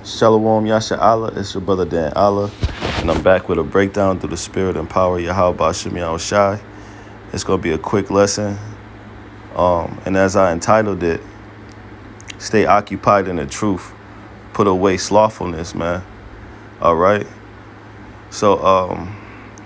Shalom Yasha Allah, it's your brother Dan Allah, and I'm back with a breakdown through the spirit and power of Yahweh Bashim Yahweh Shai. It's going to be a quick lesson, and as I entitled it, stay occupied in the truth, put away slothfulness, man. All right? So,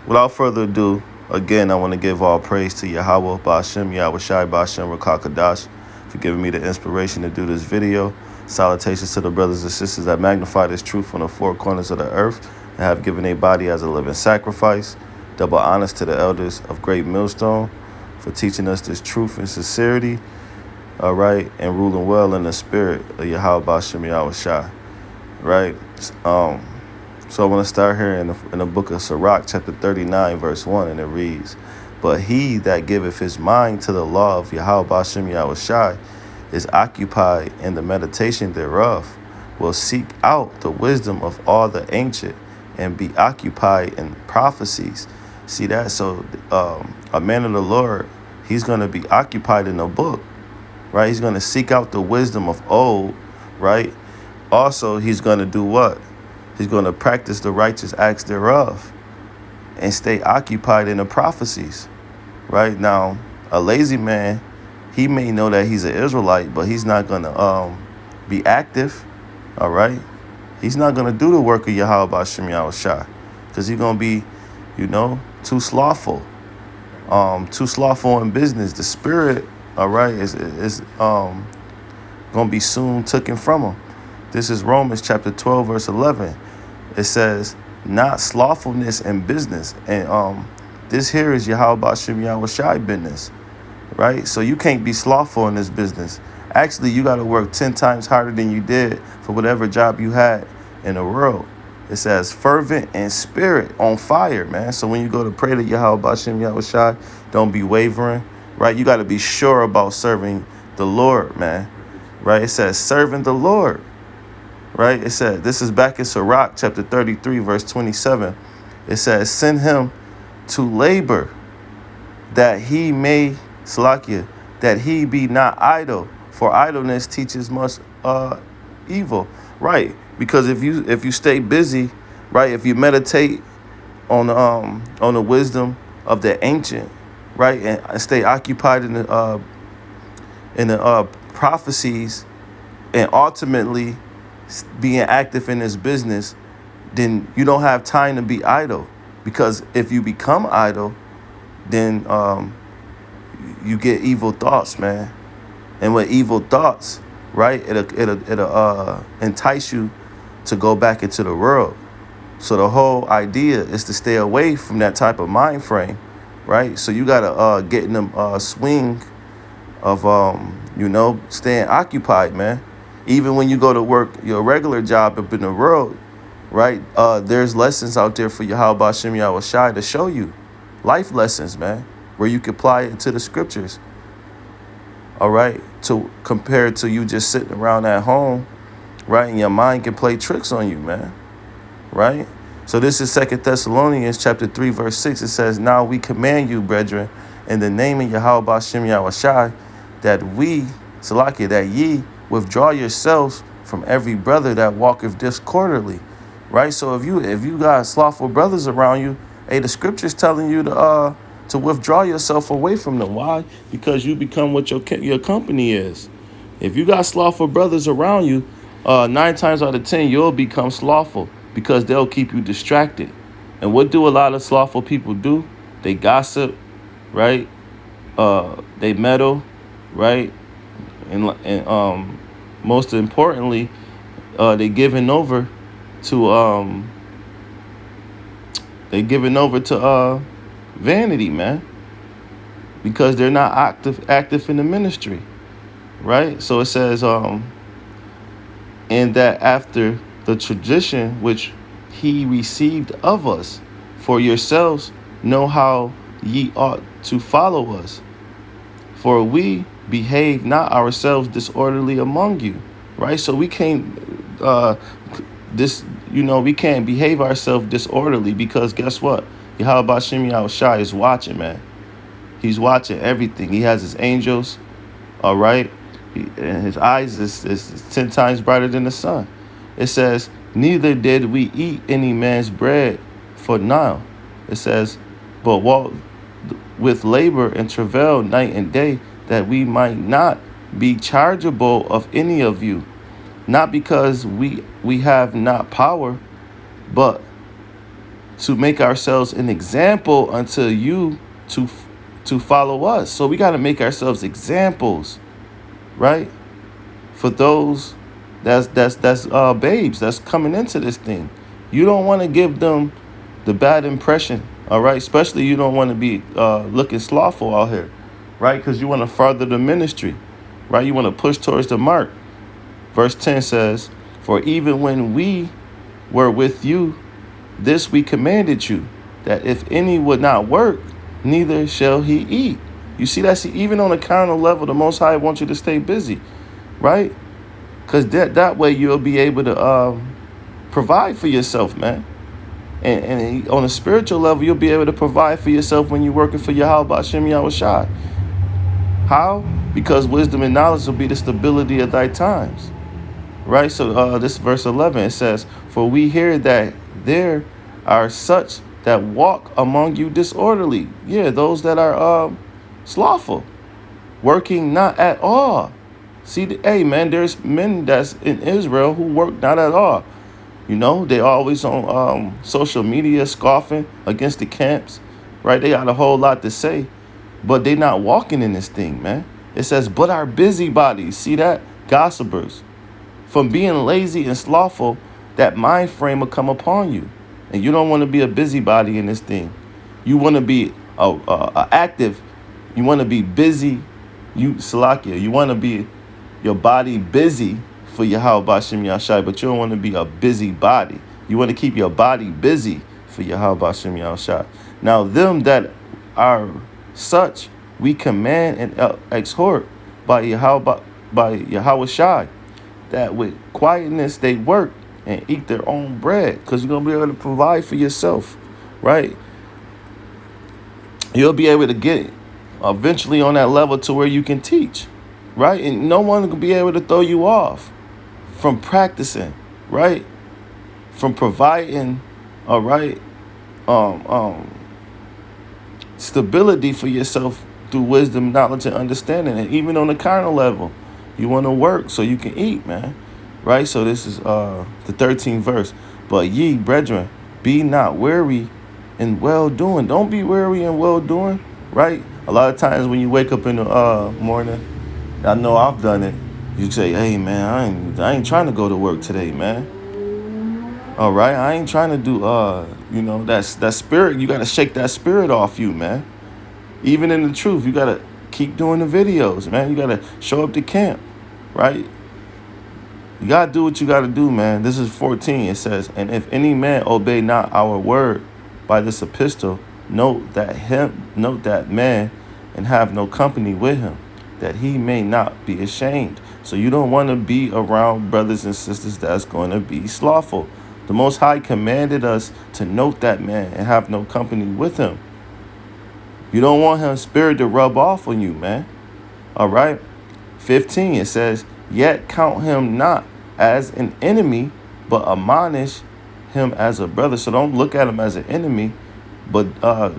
without further ado, again, I want to give all praise to Yahweh Bashim Yahweh Shai Bashim Rakakadash for giving me the inspiration to do this video. Salutations to the brothers and sisters that magnify this truth on the four corners of the earth and have given a body as a living sacrifice. Double honors to the elders of Great Millstone for teaching us this truth and sincerity, all right, and ruling well in the spirit of Yahweh Bashim Yahweh Shai, right? So I want to start here in the book of Sirach, chapter 39, verse 1, and it reads, "But he that giveth his mind to the law of Yahweh Bashim Yahweh Shai is occupied in the meditation thereof, will seek out the wisdom of all the ancient and be occupied in prophecies." See that? So a man of the Lord, he's going to be occupied in the book, right? He's going to seek out the wisdom of old, right? Also, he's going to do what? He's going to practice the righteous acts thereof and stay occupied in the prophecies, right? Now, a lazy man, he may know that he's an Israelite, but he's not going to be active, all right? He's not going to do the work of Yahweh Bashim Yahweh Shai because he's going to be, too slothful in business. The spirit, all right, is going to be soon taken from him. This is Romans chapter 12, verse 11. It says, not slothfulness in business. And this here is Yahweh Bashim Yahweh Shai business. Right? So you can't be slothful in this business. Actually, you got to work 10 times harder than you did for whatever job you had in the world. It says fervent and spirit on fire, man. So when you go to pray to Yahweh Bashim Yahweh Shai, don't be wavering, right? You got to be sure about serving the Lord, man, right? It says serving the Lord, right? It said, this is back in Sirach, chapter 33, verse 27. It says, send him to labor that he may Salakia, that he be not idle, for idleness teaches much evil. Right, because if you stay busy, right, if you meditate on the wisdom of the ancient, right, and stay occupied in the prophecies, and ultimately being active in this business, then you don't have time to be idle. Because if you become idle, then you get evil thoughts, man. And with evil thoughts, right, it'll entice you to go back into the world. So the whole idea is to stay away from that type of mind frame, right? So you gotta get in the swing of staying occupied, man. Even when you go to work your regular job up in the world, right? There's lessons out there for Yahweh Bashim Yahweh Shai to show you life lessons, man, where you can apply it to the scriptures, all right, to compare to you just sitting around at home, right, and your mind can play tricks on you, man, right? So this is 2 Thessalonians chapter 3, verse 6. It says, now we command you, brethren, in the name of Yahweh Bashim Yahweh Shai, that ye withdraw yourselves from every brother that walketh disorderly, right? So if you got slothful brothers around you, hey, the scripture's telling you to withdraw yourself away from them. Why? Because you become what your company is. If you got slothful brothers around you, 9 times out of 10, you'll become slothful because they'll keep you distracted. And what do a lot of slothful people do? They gossip, right? They meddle, right? And most importantly, they giving over to vanity, man, because they're not active in the ministry, right? So it says, and that after the tradition which he received of us, for yourselves know how ye ought to follow us. For we behave not ourselves disorderly among you, right? So we can't we can't behave ourselves disorderly because guess what? Yahweh Bashim Yahweh Shai is watching, man. He's watching everything. He has his angels, all right? And his eyes is 10 times brighter than the sun. It says, neither did we eat any man's bread for now. It says, but walk with labor and travail night and day, that we might not be chargeable of any of you, not because we have not power, but to make ourselves an example unto you to follow us. So we got to make ourselves examples, right? For those that's babes that's coming into this thing. You don't want to give them the bad impression, all right? Especially you don't want to be looking slothful out here, right? Because you want to further the ministry, right? You want to push towards the mark. Verse 10 says, for even when we were with you, this we commanded you, that if any would not work, neither shall he eat. You see that? See, even on a carnal level, the Most High wants you to stay busy, right? Because that way you'll be able to provide for yourself, man. And on a spiritual level, you'll be able to provide for yourself when you're working for Yahweh Hashem Yahushai. How? Because wisdom and knowledge will be the stability of thy times. Right? So this verse 11, it says, for we hear that there are such that walk among you disorderly. Yeah, those that are slothful, working not at all. See, hey, man, there's men that's in Israel who work not at all. You know, they always on social media scoffing against the camps, right? They got a whole lot to say, but they not walking in this thing, man. It says, but our busybodies, see that? Gossipers. From being lazy and slothful, that mind frame will come upon you. And you don't want to be a busybody in this thing. You want to be active. You want to be busy. Salakia, you want to be your body busy for Yahweh Bashem Yahshai, but you don't want to be a busy body. You want to keep your body busy for Yahweh Bashem Yahshai. Now, them that are such, we command and exhort by Yahweh Shai, that with quietness they work and eat their own bread, because you're going to be able to provide for yourself, right? You'll be able to get eventually on that level to where you can teach, right? And no one will be able to throw you off from practicing, right? From providing, all right, stability for yourself through wisdom, knowledge, and understanding. And even on the carnal level, you want to work so you can eat, man. Right? So this is the 13th verse. But ye, brethren, be not weary in well-doing. Don't be weary in well-doing, right? A lot of times when you wake up in the morning, I know I've done it, you say, hey, man, I ain't trying to go to work today, man. All right? I ain't trying to do, you know, that spirit. You got to shake that spirit off you, man. Even in the truth, you got to keep doing the videos, man. You got to show up to camp, right? You got to do what you got to do, man. This is 14. It says, and if any man obey not our word by this epistle, note that man, and have no company with him, that he may not be ashamed. So you don't want to be around brothers and sisters that's going to be slothful. The Most High commanded us to note that man and have no company with him. You don't want his spirit to rub off on you, man. All right. 15, it says, yet count him not as an enemy, but admonish him as a brother. So don't look at him as an enemy, but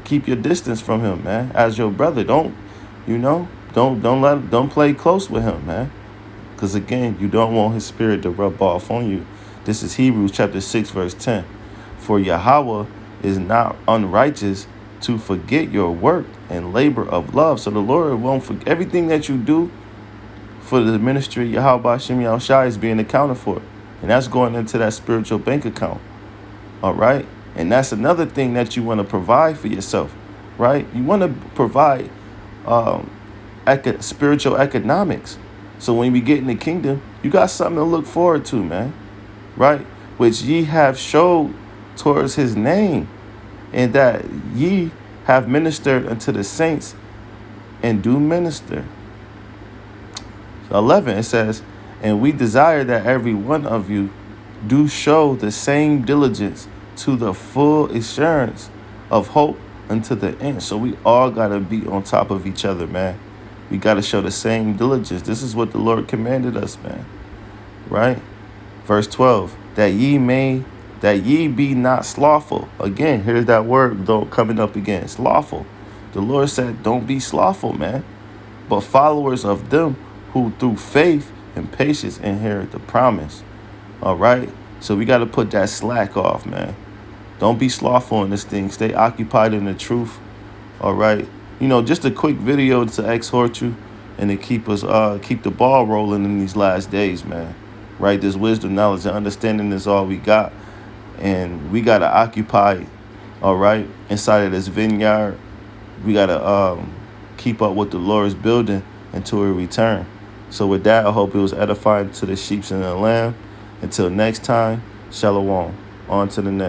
keep your distance from him, man, as your brother. Don't play close with him, man. Because again, you don't want his spirit to rub off on you. This is Hebrews chapter 6, verse 10. For Yahweh is not unrighteous to forget your work and labor of love. So the Lord won't forget everything that you do for the ministry. Yahweh Hashem Yahushai is being accounted for. And that's going into that spiritual bank account. All right. And that's another thing that you want to provide for yourself. Right. You want to provide spiritual economics. So when we get in the kingdom, you got something to look forward to, man. Right. Which ye have showed towards his name, and that ye have ministered unto the saints and do minister. 11, it says, and we desire that every one of you do show the same diligence to the full assurance of hope unto the end. So we all got to be on top of each other, man. We got to show the same diligence. This is what the Lord commanded us, man. Right? Verse 12, that ye be not slothful. Again, here's that word though coming up again. Slothful. The Lord said, don't be slothful, man, but followers of them who through faith and patience inherit the promise. All right. So we got to put that slack off, man. Don't be slothful in this thing. Stay occupied in the truth. All right. Just a quick video to exhort you and to keep the ball rolling in these last days, man. Right. This wisdom, knowledge, and understanding is all we got. And we got to occupy, all right, inside of this vineyard. We got to keep up what the Lord is building until we return. So with that, I hope it was edifying to the sheep and the lamb. Until next time, shalom. On to the next.